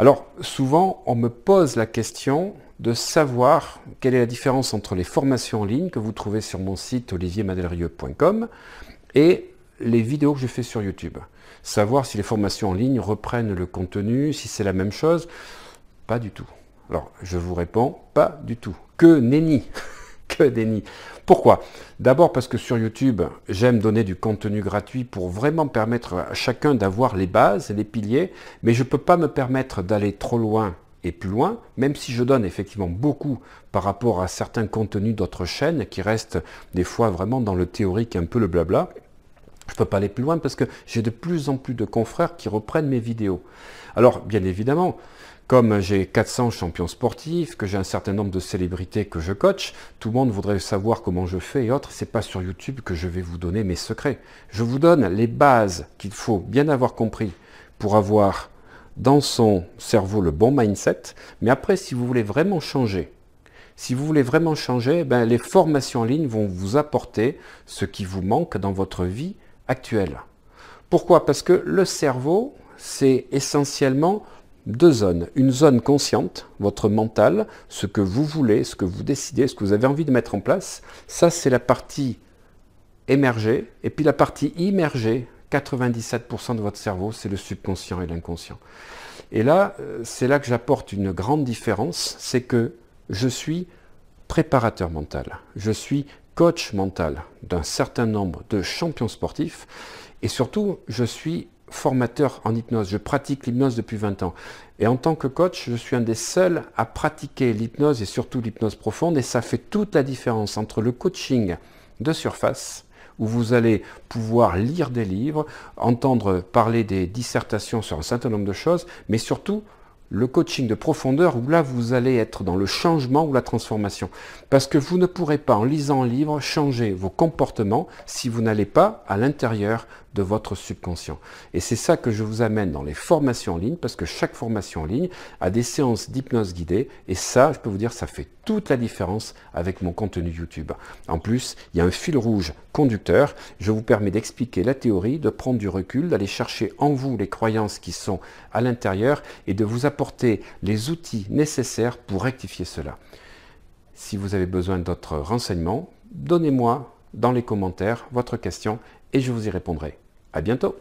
Alors, souvent, on me pose la question de savoir quelle est la différence entre les formations en ligne que vous trouvez sur mon site oliviermadelrieux.com et les vidéos que je fais sur YouTube. Savoir si les formations en ligne reprennent le contenu, si c'est la même chose. Pas du tout. Alors, je vous réponds, pas du tout. Que nenni. Que déni. Pourquoi? D'abord parce que sur YouTube, j'aime donner du contenu gratuit pour vraiment permettre à chacun d'avoir les bases, les piliers, mais je ne peux pas me permettre d'aller trop loin et plus loin, même si je donne effectivement beaucoup par rapport à certains contenus d'autres chaînes qui restent des fois vraiment dans le théorique, un peu le blabla. Je ne peux pas aller plus loin parce que j'ai de plus en plus de confrères qui reprennent mes vidéos. Alors, bien évidemment, comme j'ai 400 champions sportifs, que j'ai un certain nombre de célébrités que je coach, tout le monde voudrait savoir comment je fais et autres. C'est pas sur YouTube que je vais vous donner mes secrets. Je vous donne les bases qu'il faut bien avoir compris pour avoir dans son cerveau le bon mindset. Mais après, si vous voulez vraiment changer, les formations en ligne vont vous apporter ce qui vous manque dans votre vie actuelle. Pourquoi? Parce que le cerveau, c'est essentiellement deux zones. Une zone consciente, votre mental, ce que vous voulez, ce que vous décidez, ce que vous avez envie de mettre en place. Ça, c'est la partie émergée. Et puis la partie immergée, 97% de votre cerveau, c'est le subconscient et l'inconscient. Et là, c'est là que j'apporte une grande différence, c'est que je suis préparateur mental. Je suis coach mental d'un certain nombre de champions sportifs. Et surtout, je suis formateur en hypnose. Je pratique l'hypnose depuis 20 ans. Et en tant que coach, je suis un des seuls à pratiquer l'hypnose et surtout l'hypnose profonde. Et ça fait toute la différence entre le coaching de surface, où vous allez pouvoir lire des livres, entendre parler des dissertations sur un certain nombre de choses, mais surtout le coaching de profondeur, où là vous allez être dans le changement ou la transformation. Parce que vous ne pourrez pas, en lisant un livre, changer vos comportements si vous n'allez pas à l'intérieur de votre subconscient. Et c'est ça que je vous amène dans les formations en ligne, parce que chaque formation en ligne a des séances d'hypnose guidée, et ça, je peux vous dire, ça fait toute la différence avec mon contenu YouTube. En plus, il y a un fil rouge conducteur, je vous permets d'expliquer la théorie, de prendre du recul, d'aller chercher en vous les croyances qui sont à l'intérieur, et de vous apporter les outils nécessaires pour rectifier cela. Si vous avez besoin d'autres renseignements, donnez-moi dans les commentaires votre question et je vous y répondrai. À bientôt!